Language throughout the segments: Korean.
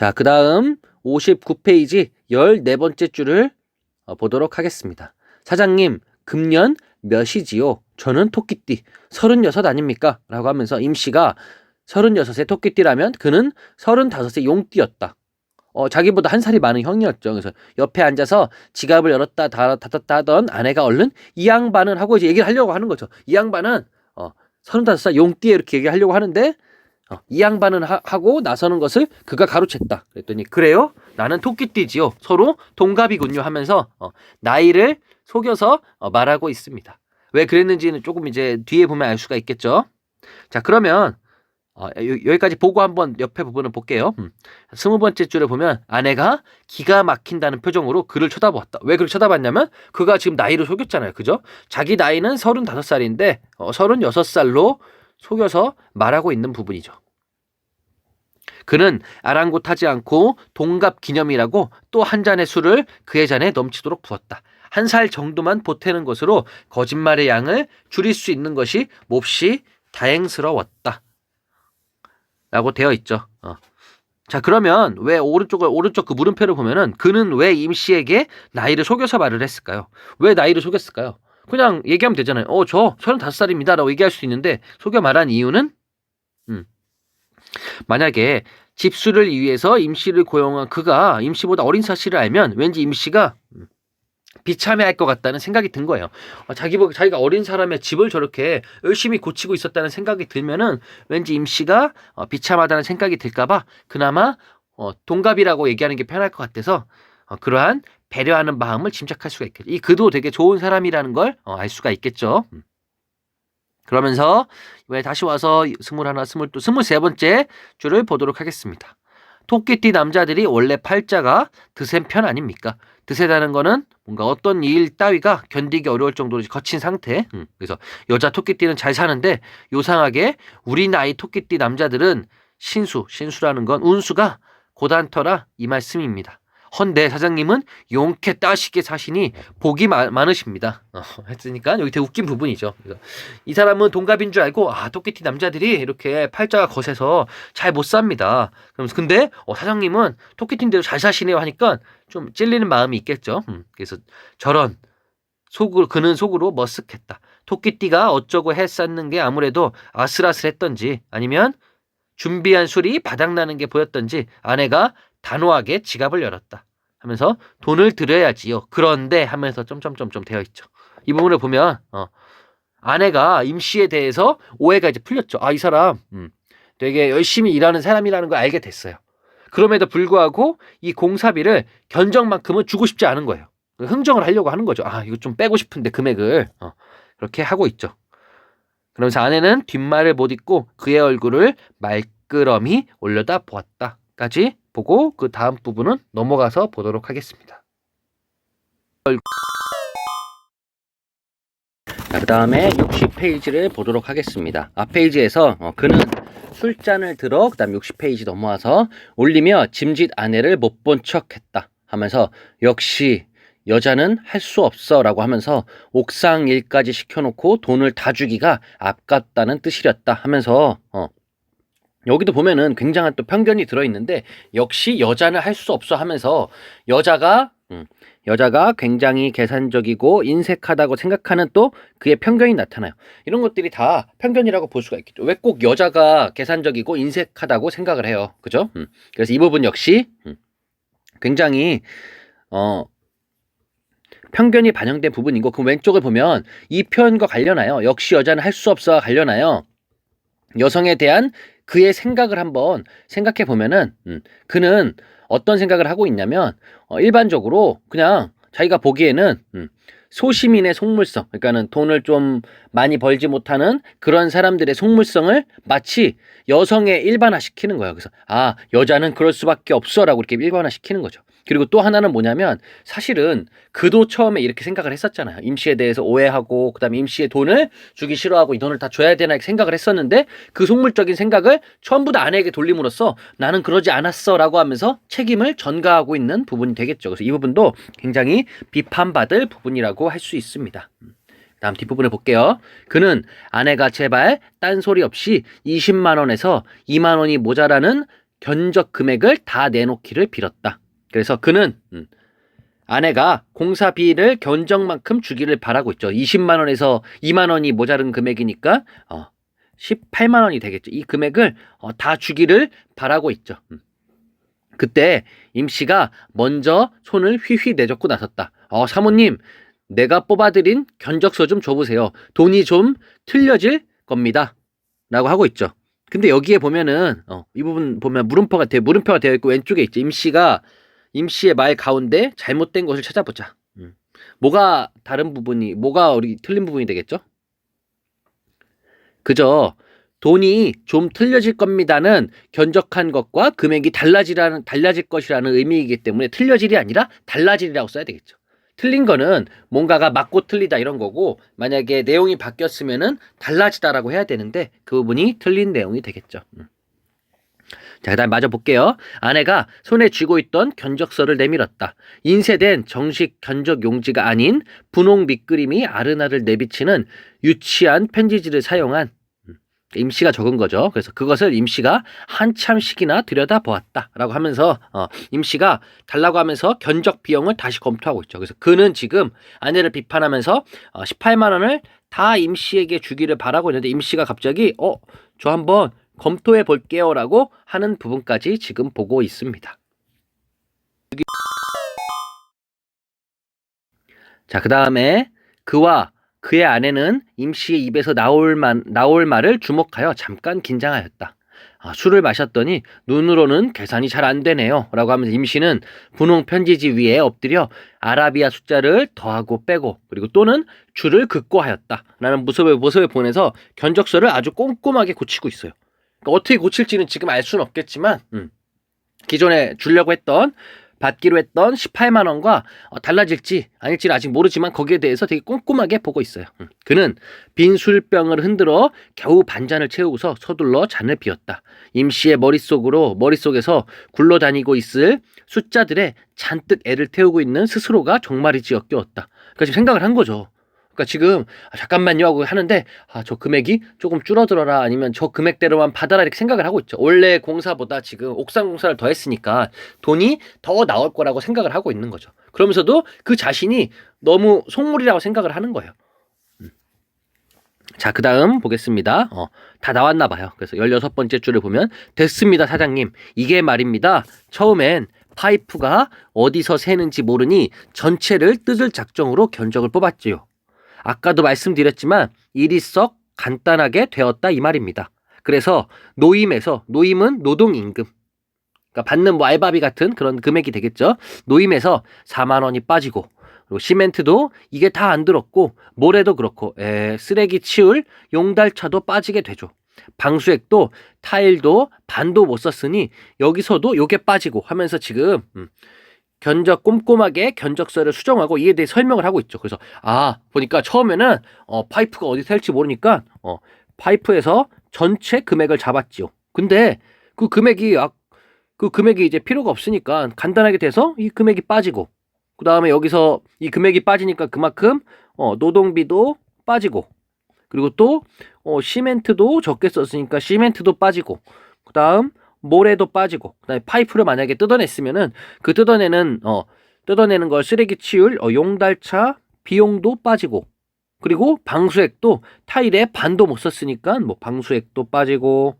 자, 그 다음 59페이지 14번째 줄을 보도록 하겠습니다. 사장님, 금년 몇이지요? 저는 토끼띠 36 아닙니까? 라고 하면서 임씨가 36의 토끼띠라면 그는 35의 용띠였다. 자기보다 한 살이 많은 형이었죠. 그래서 옆에 앉아서 지갑을 열었다 닫았다 하던 아내가 얼른 이 양반은 하고 이제 얘기를 하려고 하는 거죠. 이 양반은 35살 용띠에 이렇게 얘기하려고 하는데 이 양반은 하고 나서는 것을 그가 가로챘다. 그랬더니 그래요? 나는 토끼띠지요. 서로 동갑이군요 하면서 나이를 속여서 말하고 있습니다. 왜 그랬는지는 조금 이제 뒤에 보면 알 수가 있겠죠. 자, 그러면 여기까지 보고 한번 옆에 부분을 볼게요. 20번째 줄에 보면 아내가 기가 막힌다는 표정으로 그를 쳐다보았다. 왜 그를 쳐다봤냐면 그가 지금 나이를 속였잖아요. 그죠? 자기 나이는 35살인데 36살로 속여서 말하고 있는 부분이죠. 그는 아랑곳하지 않고 동갑 기념이라고 또 한 잔의 술을 그의 잔에 넘치도록 부었다. 한 살 정도만 보태는 것으로 거짓말의 양을 줄일 수 있는 것이 몹시 다행스러웠다. 라고 되어 있죠. 자, 그러면 왜 오른쪽 그 물음표를 보면은 그는 왜 임씨에게 나이를 속여서 말을 했을까요? 왜 나이를 속였을까요? 그냥 얘기하면 되잖아요. 저 35살입니다. 라고 얘기할 수 있는데 속여 말한 이유는 만약에 집수를 위해서 임씨를 고용한 그가 임씨보다 어린 사실을 알면 왠지 임씨가 비참해할 것 같다는 생각이 든 거예요. 자기가 어린 사람의 집을 저렇게 열심히 고치고 있었다는 생각이 들면은 왠지 임씨가 비참하다는 생각이 들까봐 그나마 동갑이라고 얘기하는 게 편할 것 같아서 그러한 배려하는 마음을 짐작할 수가 있겠죠. 이 그도 되게 좋은 사람이라는 걸 알 수가 있겠죠. 그러면서 왜 다시 와서 21, 22, 23번째 줄을 보도록 하겠습니다. 토끼띠 남자들이 원래 팔자가 드센 편 아닙니까? 드세다는 거는 뭔가 어떤 일 따위가 견디기 어려울 정도로 거친 상태. 그래서 여자 토끼띠는 잘 사는데 요상하게 우리 나이 토끼띠 남자들은 신수라는 건 운수가 고단터라 이 말씀입니다. 헌데 사장님은 용케 따시게 사시니 복이 많으십니다. 했으니까 여기 되게 웃긴 부분이죠. 그래서 이 사람은 동갑인 줄 알고 토끼띠 남자들이 이렇게 팔자가 거세서 잘 못 삽니다. 그러면서 근데 사장님은 토끼띠인데도 잘 사시네요 하니까 좀 찔리는 마음이 있겠죠. 그래서 저런 그는 속으로 머쓱했다. 토끼띠가 어쩌고 했었는 게 아무래도 아슬아슬했던지 아니면 준비한 술이 바닥나는 게 보였던지 아내가 단호하게 지갑을 열었다. 하면서 돈을 드려야지요. 그런데 하면서 점점점점 되어 있죠. 이 부분을 보면 아내가 임씨에 대해서 오해가 이제 풀렸죠. 이 사람 되게 열심히 일하는 사람이라는 걸 알게 됐어요. 그럼에도 불구하고 이 공사비를 견적만큼은 주고 싶지 않은 거예요. 흥정을 하려고 하는 거죠. 이거 좀 빼고 싶은데 금액을 그렇게 하고 있죠. 그러면서 아내는 뒷말을 못 잇고 그의 얼굴을 말끄러미 올려다 보았다까지 보고 그 다음 부분은 넘어가서 보도록 하겠습니다. 그 다음에 60페이지를 보도록 하겠습니다. 앞페이지에서 그는 술잔을 들어 그 다음 60페이지 넘어와서 올리며 짐짓 아내를 못 본 척했다 하면서 역시 여자는 할 수 없어 라고 하면서 옥상 일까지 시켜놓고 돈을 다 주기가 아깝다는 뜻이랬다 하면서 여기도 보면은 굉장한 또 편견이 들어있는데 역시 여자는 할 수 없어 하면서 여자가 굉장히 계산적이고 인색하다고 생각하는 또 그의 편견이 나타나요. 이런 것들이 다 편견이라고 볼 수가 있겠죠. 왜 꼭 여자가 계산적이고 인색하다고 생각을 해요. 그죠? 그래서 이 부분 역시 굉장히 편견이 반영된 부분이고 그 왼쪽을 보면 이 표현과 관련하여 역시 여자는 할 수 없어와 관련하여 여성에 대한 그의 생각을 한번 생각해 보면은 그는 어떤 생각을 하고 있냐면 일반적으로 그냥 자기가 보기에는 소시민의 속물성, 그러니까는 돈을 좀 많이 벌지 못하는 그런 사람들의 속물성을 마치 여성에 일반화시키는 거예요. 그래서 여자는 그럴 수밖에 없어라고 이렇게 일반화시키는 거죠. 그리고 또 하나는 뭐냐면 사실은 그도 처음에 이렇게 생각을 했었잖아요. 임씨에 대해서 오해하고 그다음에 임씨의 돈을 주기 싫어하고 이 돈을 다 줘야 되나 이렇게 생각을 했었는데 그 속물적인 생각을 전부 다 아내에게 돌림으로써 나는 그러지 않았어 라고 하면서 책임을 전가하고 있는 부분이 되겠죠. 그래서 이 부분도 굉장히 비판받을 부분이라고 할 수 있습니다. 다음 뒷부분을 볼게요. 그는 아내가 제발 딴소리 없이 20만 원에서 2만 원이 모자라는 견적 금액을 다 내놓기를 빌었다. 그래서 그는 아내가 공사비를 견적만큼 주기를 바라고 있죠. 20만 원에서 2만 원이 모자른 금액이니까 18만 원이 되겠죠. 이 금액을 다 주기를 바라고 있죠. 그때 임씨가 먼저 손을 휘휘 내젓고 나섰다. 사모님, 내가 뽑아드린 견적서 좀 줘보세요. 돈이 좀 틀려질 겁니다. 라고 하고 있죠. 근데 여기에 보면은 이 부분 보면 물음표가 되어 있고 왼쪽에 있죠. 임씨의 말 가운데 잘못된 것을 찾아보자. 뭐가 우리 틀린 부분이 되겠죠? 그저 돈이 좀 틀려질 겁니다는 견적한 것과 금액이 달라질 것이라는 의미이기 때문에 틀려질이 아니라 달라질이라고 써야 되겠죠. 틀린 거는 뭔가가 맞고 틀리다 이런 거고, 만약에 내용이 바뀌었으면은 달라지다라고 해야 되는데 그 부분이 틀린 내용이 되겠죠. 자, 그 다음 마저 볼게요. 아내가 손에 쥐고 있던 견적서를 내밀었다. 인쇄된 정식 견적 용지가 아닌 분홍 밑그림이 아른아른 내비치는 유치한 편지지를 사용한 임씨가 적은 거죠. 그래서 그것을 임씨가 한참씩이나 들여다보았다 라고 하면서 임씨가 달라고 하면서 견적 비용을 다시 검토하고 있죠. 그래서 그는 지금 아내를 비판하면서 18만 원을 다 임씨에게 주기를 바라고 있는데, 임씨가 갑자기 저 한번 검토해 볼게요 라고 하는 부분까지 지금 보고 있습니다. 자, 그 다음에 그와 그의 아내는 임씨의 입에서 나올 말을 주목하여 잠깐 긴장하였다. 술을 마셨더니 눈으로는 계산이 잘 안 되네요 라고 하면서 임씨는 분홍 편지지 위에 엎드려 아라비아 숫자를 더하고 빼고 그리고 또는 줄을 긋고 하였다 라는 모습을 보내서 견적서를 아주 꼼꼼하게 고치고 있어요. 그러니까 어떻게 고칠지는 지금 알 수는 없겠지만 기존에 받기로 했던 18만 원과 달라질지 아닐지는 아직 모르지만 거기에 대해서 되게 꼼꼼하게 보고 있어요. 그는 빈 술병을 흔들어 겨우 반잔을 채우고서 서둘러 잔을 비웠다. 임씨의 머릿속에서 굴러다니고 있을 숫자들에 잔뜩 애를 태우고 있는 스스로가 정말이지 역겨웠다. 그러니까 지금 생각을 한 거죠. 그러니까 지금 잠깐만요 하고 하는데 저 금액이 조금 줄어들어라, 아니면 저 금액대로만 받아라, 이렇게 생각을 하고 있죠. 원래 공사보다 지금 옥상 공사를 더 했으니까 돈이 더 나올 거라고 생각을 하고 있는 거죠. 그러면서도 그 자신이 너무 속물이라고 생각을 하는 거예요. 자, 그 다음 보겠습니다. 다 나왔나 봐요. 그래서 16번째 줄을 보면, 됐습니다 사장님, 이게 말입니다. 처음엔 파이프가 어디서 새는지 모르니 전체를 뜯을 작정으로 견적을 뽑았지요. 아까도 말씀드렸지만 일이 썩 간단하게 되었다 이 말입니다. 그래서 노임은 노동임금, 그러니까 받는 알바비 같은 그런 금액이 되겠죠. 노임에서 4만 원이 빠지고, 그리고 시멘트도 이게 다 안 들었고, 모래도 그렇고, 쓰레기 치울 용달차도 빠지게 되죠. 방수액도 타일도 반도 못 썼으니 여기서도 요게 빠지고 하면서 지금 꼼꼼하게 견적서를 수정하고 이에 대해 설명을 하고 있죠. 그래서 보니까 처음에는 파이프가 어디서 셀지 모르니까 파이프에서 전체 금액을 잡았지요. 근데 그 금액이 이제 필요가 없으니까 간단하게 돼서 이 금액이 빠지고, 그 다음에 여기서 이 금액이 빠지니까 그만큼 노동비도 빠지고, 그리고 또 시멘트도 적게 썼으니까 시멘트도 빠지고, 그 다음 모래도 빠지고, 그다음에 파이프를 만약에 뜯어냈으면은 그 뜯어내는 걸 쓰레기 치울 용달차 비용도 빠지고, 그리고 방수액도 타일에 반도 못 썼으니까 뭐 방수액도 빠지고,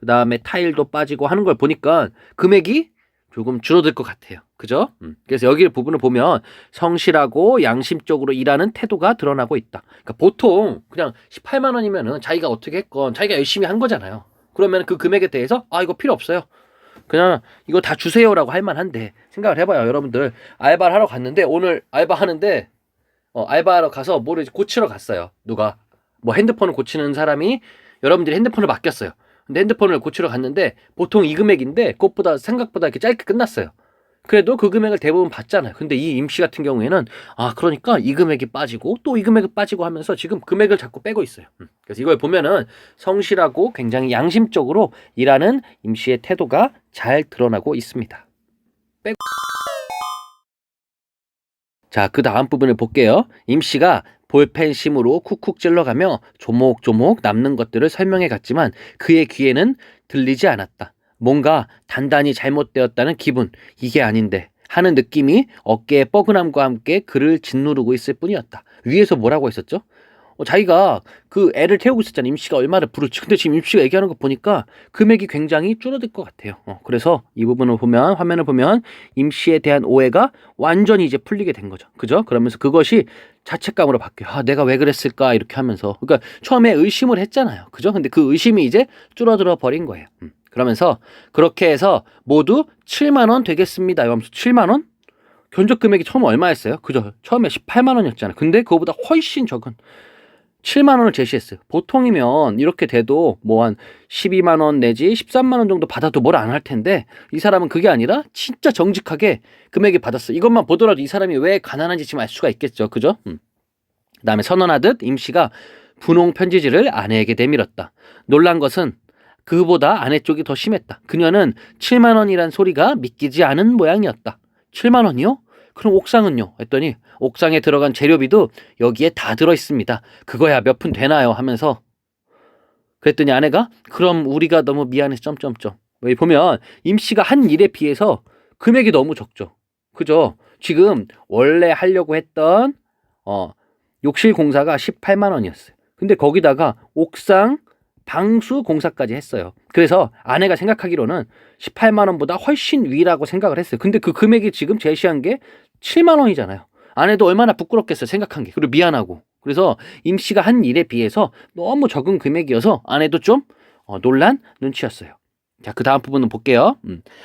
그다음에 타일도 빠지고 하는 걸 보니까 금액이 조금 줄어들 것 같아요. 그죠? 그래서 여기 부분을 보면 성실하고 양심적으로 일하는 태도가 드러나고 있다. 그러니까 보통 그냥 18만 원이면은 자기가 어떻게 했건 자기가 열심히 한 거잖아요. 그러면 그 금액에 대해서 이거 필요 없어요, 그냥 이거 다 주세요라고 할 만한데, 생각을 해봐요. 여러분들 알바를 하러 갔는데, 오늘 알바하는데 알바하러 가서 뭐를 고치러 갔어요. 누가 뭐 핸드폰을 고치는 사람이 여러분들이 핸드폰을 맡겼어요. 근데 핸드폰을 고치러 갔는데 보통 이 금액인데 생각보다 이렇게 짧게 끝났어요. 그래도 그 금액을 대부분 받잖아요. 근데 이 임씨 같은 경우에는 그러니까 이 금액이 빠지고 또 이 금액이 빠지고 하면서 지금 금액을 자꾸 빼고 있어요. 그래서 이걸 보면은 성실하고 굉장히 양심적으로 일하는 임씨의 태도가 잘 드러나고 있습니다. 자, 그 다음 부분을 볼게요. 임씨가 볼펜심으로 쿡쿡 찔러가며 조목조목 남는 것들을 설명해 갔지만 그의 귀에는 들리지 않았다. 뭔가 단단히 잘못되었다는 기분, 이게 아닌데 하는 느낌이 어깨의 뻐근함과 함께 그를 짓누르고 있을 뿐이었다. 위에서 뭐라고 했었죠? 자기가 그 애를 태우고 있었잖아. 임씨가 얼마나 부르지. 근데 지금 임씨가 얘기하는 거 보니까 금액이 굉장히 줄어들 것 같아요. 그래서 이 부분을 보면, 화면을 보면 임씨에 대한 오해가 완전히 이제 풀리게 된 거죠. 그죠? 그러면서 그것이 자책감으로 바뀌어요. 아, 내가 왜 그랬을까? 이렇게 하면서. 그러니까 처음에 의심을 했잖아요. 그죠? 근데 그 의심이 이제 줄어들어 버린 거예요. 그러면서 그렇게 해서 모두 7만 원 되겠습니다. 이러면서 7만 원? 견적 금액이 처음 얼마였어요? 그죠? 처음에 18만 원이었잖아요. 근데 그거보다 훨씬 적은 7만 원을 제시했어요. 보통이면 이렇게 돼도 뭐 한 12만 원 내지 13만 원 정도 받아도 뭘 안 할 텐데 이 사람은 그게 아니라 진짜 정직하게 금액을 받았어. 이것만 보더라도 이 사람이 왜 가난한지 지금 알 수가 있겠죠. 그죠? 그다음에 선언하듯 임씨가 분홍 편지지를 아내에게 내밀었다. 놀란 것은 그보다 아내 쪽이 더 심했다. 그녀는 7만 원이란 소리가 믿기지 않은 모양이었다. 7만 원이요? 그럼 옥상은요? 했더니 옥상에 들어간 재료비도 여기에 다 들어있습니다. 그거야 몇 푼 되나요? 하면서 그랬더니 아내가 그럼 우리가 너무 미안해서 점점점. 여기 보면 임씨가 한 일에 비해서 금액이 너무 적죠. 그죠? 지금 원래 하려고 했던 욕실 공사가 18만 원이었어요. 근데 거기다가 옥상 방수 공사까지 했어요. 그래서 아내가 생각하기로는 18만 원보다 훨씬 위라고 생각을 했어요. 근데 그 금액이 지금 제시한 게 7만 원이잖아요. 아내도 얼마나 부끄럽겠어요. 생각한 게. 그리고 미안하고. 그래서 임씨가 한 일에 비해서 너무 적은 금액이어서 아내도 좀 놀란 눈치였어요. 자, 그 다음 부분은 볼게요.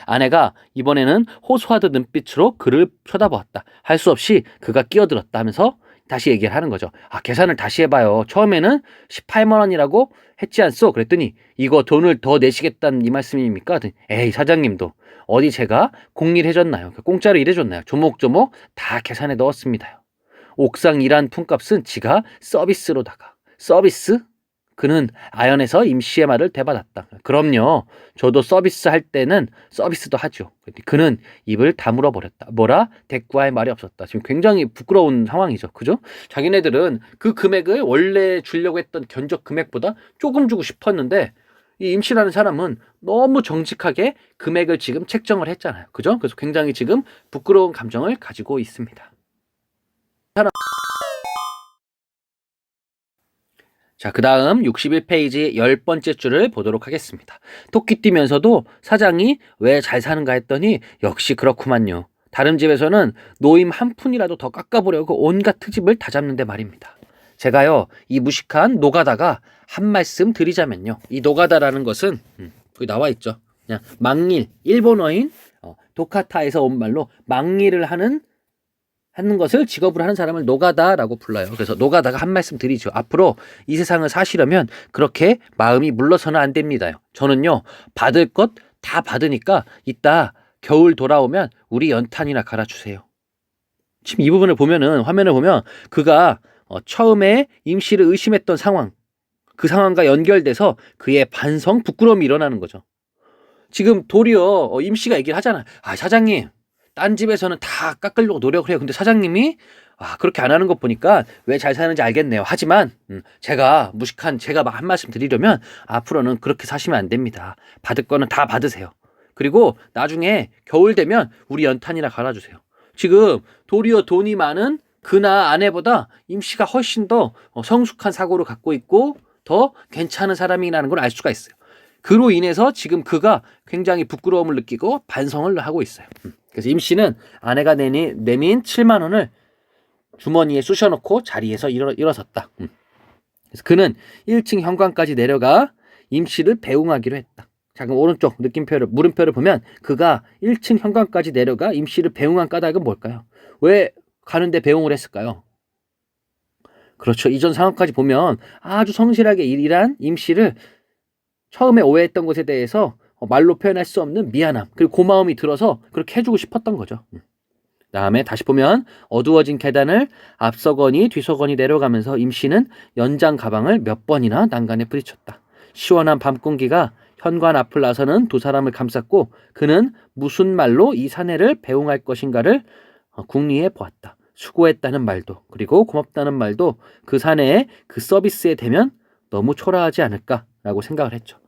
아내가 이번에는 호소하듯 눈빛으로 그를 쳐다보았다. 할 수 없이 그가 끼어들었다 하면서 다시 얘기를 하는 거죠. 아, 계산을 다시 해봐요. 처음에는 18만 원이라고 했지 않소? 그랬더니 이거 돈을 더 내시겠다는 이 말씀입니까? 에이, 사장님도 어디 제가 공일 해줬나요? 공짜로 일해줬나요? 조목조목 다 계산해 넣었습니다요. 옥상 일한 품값은 지가 서비스로다가. 서비스? 그는 아연에서 임씨의 말을 되받았다. 그럼요. 저도 서비스 할 때는 서비스도 하죠. 그는 입을 다물어 버렸다. 뭐라? 대꾸할 말이 없었다. 지금 굉장히 부끄러운 상황이죠. 그죠? 자기네들은 그 금액을 원래 주려고 했던 견적 금액보다 조금 주고 싶었는데 이 임씨라는 사람은 너무 정직하게 금액을 지금 책정을 했잖아요. 그죠? 그래서 굉장히 지금 부끄러운 감정을 가지고 있습니다. 자, 그 다음 61페이지 10번째 줄을 보도록 하겠습니다. 토끼 뛰면서도 사장이 왜 잘 사는가 했더니 역시 그렇구만요. 다른 집에서는 노임 한 푼이라도 더 깎아보려고 온갖 트집을 다 잡는데 말입니다. 제가요, 이 무식한 노가다가 한 말씀 드리자면요. 이 노가다라는 것은 여기 나와 있죠. 그냥 망일, 일본어인 도카타에서 온 말로 망일을 하는 것을 직업으로 하는 사람을 노가다라고 불러요. 그래서 노가다가 한 말씀 드리죠. 앞으로 이 세상을 사시려면 그렇게 마음이 물러서는 안 됩니다요. 저는요, 받을 것 다 받으니까 이따 겨울 돌아오면 우리 연탄이나 갈아주세요. 지금 이 부분을 보면은, 화면을 보면 그가 처음에 임씨를 의심했던 상황, 그 상황과 연결돼서 그의 반성, 부끄러움이 일어나는 거죠. 지금 도리어 임씨가 얘기를 하잖아. 아, 사장님, 딴 집에서는 다 깎으려고 노력을 해요. 근데 사장님이 그렇게 안 하는 것 보니까 왜 잘 사는지 알겠네요. 하지만 제가 무식한 제가 한 말씀 드리려면 앞으로는 그렇게 사시면 안 됩니다. 받을 거는 다 받으세요. 그리고 나중에 겨울 되면 우리 연탄이나 갈아주세요. 지금 도리어 돈이 많은 그나 아내보다 임씨가 훨씬 더 성숙한 사고를 갖고 있고 더 괜찮은 사람이라는 걸 알 수가 있어요. 그로 인해서 지금 그가 굉장히 부끄러움을 느끼고 반성을 하고 있어요. 그래서 임씨는 아내가 내민 7만 원을 주머니에 쑤셔놓고 자리에서 일어섰다. 그래서 그는 1층 현관까지 내려가 임씨를 배웅하기로 했다. 자, 그럼 오른쪽 물음표를 보면 그가 1층 현관까지 내려가 임씨를 배웅한 까닭은 뭘까요? 왜 가는데 배웅을 했을까요? 그렇죠. 이전 상황까지 보면 아주 성실하게 일한 임씨를 처음에 오해했던 것에 대해서 말로 표현할 수 없는 미안함 그리고 고마움이 들어서 그렇게 해주고 싶었던 거죠. 다음에 다시 보면 어두워진 계단을 앞서거니 뒤서거니 내려가면서 임씨는 연장 가방을 몇 번이나 난간에 부딪혔다. 시원한 밤 공기가 현관 앞을 나서는 두 사람을 감쌌고 그는 무슨 말로 이 사내를 배웅할 것인가를 궁리해 보았다. 수고했다는 말도 그리고 고맙다는 말도 그 사내의 그 서비스에 대면 너무 초라하지 않을까라고 생각을 했죠.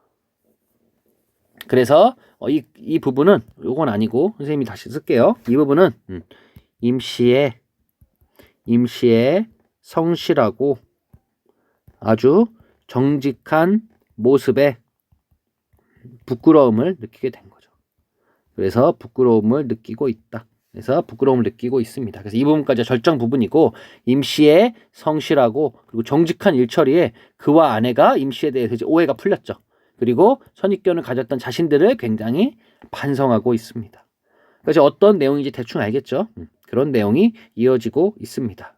그래서 이 부분은 요건 아니고 선생님이 다시 쓸게요. 이 부분은 임시의 성실하고 아주 정직한 모습에 부끄러움을 느끼게 된 거죠. 그래서 부끄러움을 느끼고 있다. 그래서 부끄러움을 느끼고 있습니다. 그래서 이 부분까지 절정 부분이고 임씨의 성실하고 그리고 정직한 일처리에 그와 아내가 임씨에 대해서 이제 오해가 풀렸죠. 그리고 선입견을 가졌던 자신들을 굉장히 반성하고 있습니다. 그래서 어떤 내용인지 대충 알겠죠? 그런 내용이 이어지고 있습니다.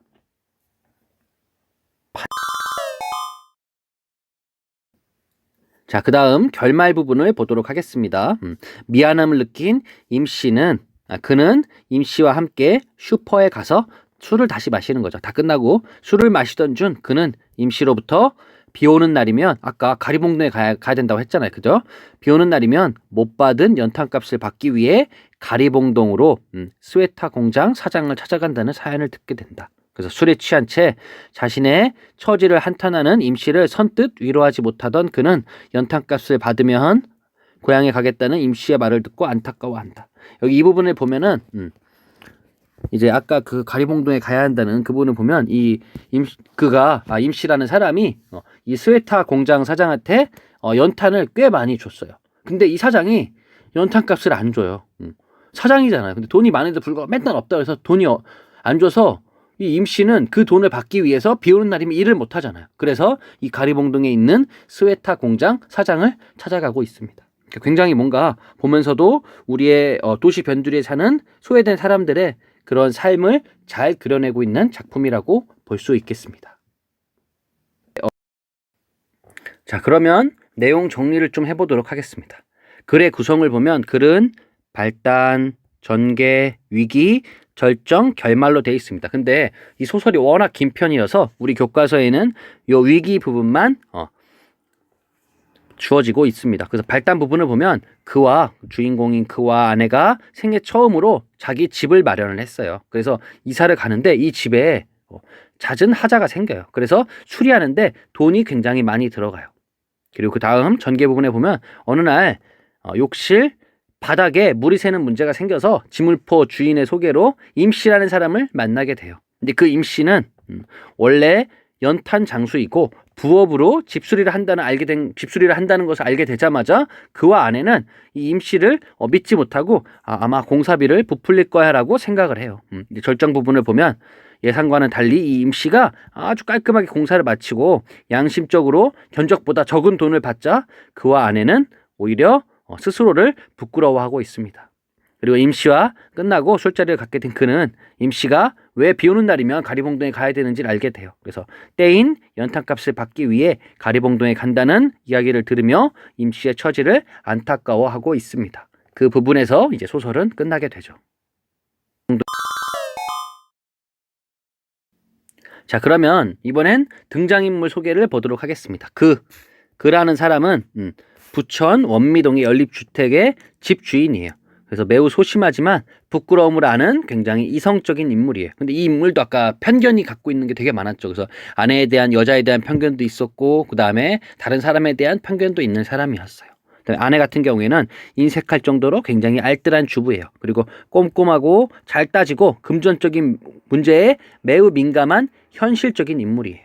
자, 그 다음 결말 부분을 보도록 하겠습니다. 미안함을 느낀 임씨는 그는 임씨와 함께 슈퍼에 가서 술을 다시 마시는 거죠. 다 끝나고 술을 마시던 중 그는 임씨로부터 비 오는 날이면 아까 가리봉동에 가야 된다고 했잖아요. 그죠? 비 오는 날이면 못 받은 연탄값을 받기 위해 가리봉동으로 스웨터 공장 사장을 찾아간다는 사연을 듣게 된다. 그래서 술에 취한 채 자신의 처지를 한탄하는 임씨를 선뜻 위로하지 못하던 그는 연탄값을 받으면 고향에 가겠다는 임씨의 말을 듣고 안타까워한다. 여기 이 부분을 보면은 이제 아까 그 가리봉동에 가야 한다는 그 부분을 보면 임씨라는 사람이 이 스웨터 공장 사장한테 연탄을 꽤 많이 줬어요. 근데 이 사장이 연탄값을 안 줘요. 사장이잖아요. 근데 돈이 많은데 불구하고 맨날 없다 그래서 돈이 안 줘서 이 임씨는 그 돈을 받기 위해서 비 오는 날이면 일을 못 하잖아요. 그래서 이 가리봉동에 있는 스웨터 공장 사장을 찾아가고 있습니다. 굉장히 뭔가 보면서도 우리의 도시 변두리에 사는 소외된 사람들의 그런 삶을 잘 그려내고 있는 작품이라고 볼 수 있겠습니다. 자, 그러면 내용 정리를 좀 해보도록 하겠습니다. 글의 구성을 보면 글은 발단, 전개, 위기, 절정, 결말로 되어 있습니다. 근데 이 소설이 워낙 긴 편이어서 우리 교과서에는 요 위기 부분만 주어지고 있습니다. 그래서 발단 부분을 보면 주인공인 그와 아내가 생애 처음으로 자기 집을 마련을 했어요. 그래서 이사를 가는데 이 집에 잦은 하자가 생겨요. 그래서 수리하는데 돈이 굉장히 많이 들어가요. 그리고 그 다음 전개 부분에 보면 어느 날 욕실 바닥에 물이 새는 문제가 생겨서 지물포 주인의 소개로 임씨라는 사람을 만나게 돼요. 근데 그 임씨는 원래 연탄 장수이고 부업으로 집수리를 한다는 것을 알게 되자마자 그와 아내는 이 임씨를 믿지 못하고 아마 공사비를 부풀릴 거야라고 생각을 해요. 절정 부분을 보면 예상과는 달리 이 임씨가 아주 깔끔하게 공사를 마치고 양심적으로 견적보다 적은 돈을 받자 그와 아내는 오히려 스스로를 부끄러워하고 있습니다. 그리고 임씨와 끝나고 술자리를 갖게 된 그는 임씨가 왜 비 오는 날이면 가리봉동에 가야 되는지를 알게 돼요. 그래서 떼인 연탄값을 받기 위해 가리봉동에 간다는 이야기를 들으며 임씨의 처지를 안타까워하고 있습니다. 그 부분에서 이제 소설은 끝나게 되죠. 자, 그러면 이번엔 등장인물 소개를 보도록 하겠습니다. 그라는 사람은 부천 원미동의 연립주택의 집주인이에요. 그래서 매우 소심하지만 부끄러움을 아는 굉장히 이성적인 인물이에요. 근데 이 인물도 아까 편견이 갖고 있는 게 되게 많았죠. 그래서 여자에 대한 편견도 있었고, 그 다음에 다른 사람에 대한 편견도 있는 사람이었어요. 아내 같은 경우에는 인색할 정도로 굉장히 알뜰한 주부예요. 그리고 꼼꼼하고 잘 따지고 금전적인 문제에 매우 민감한 현실적인 인물이에요.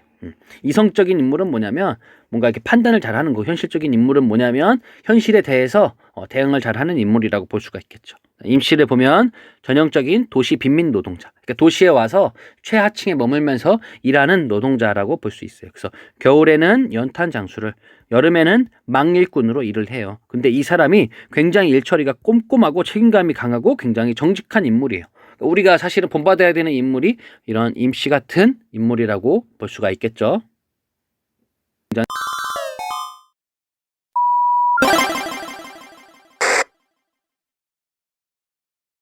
이성적인 인물은 뭐냐면 뭔가 이렇게 판단을 잘하는 거, 현실적인 인물은 뭐냐면 현실에 대해서 대응을 잘하는 인물이라고 볼 수가 있겠죠. 임씨를 보면 전형적인 도시 빈민 노동자, 그러니까 도시에 와서 최하층에 머물면서 일하는 노동자라고 볼 수 있어요. 그래서 겨울에는 연탄 장수를, 여름에는 망일꾼으로 일을 해요. 근데 이 사람이 굉장히 일처리가 꼼꼼하고 책임감이 강하고 굉장히 정직한 인물이에요. 우리가 사실은 본받아야 되는 인물이 이런 임씨 같은 인물이라고 볼 수가 있겠죠.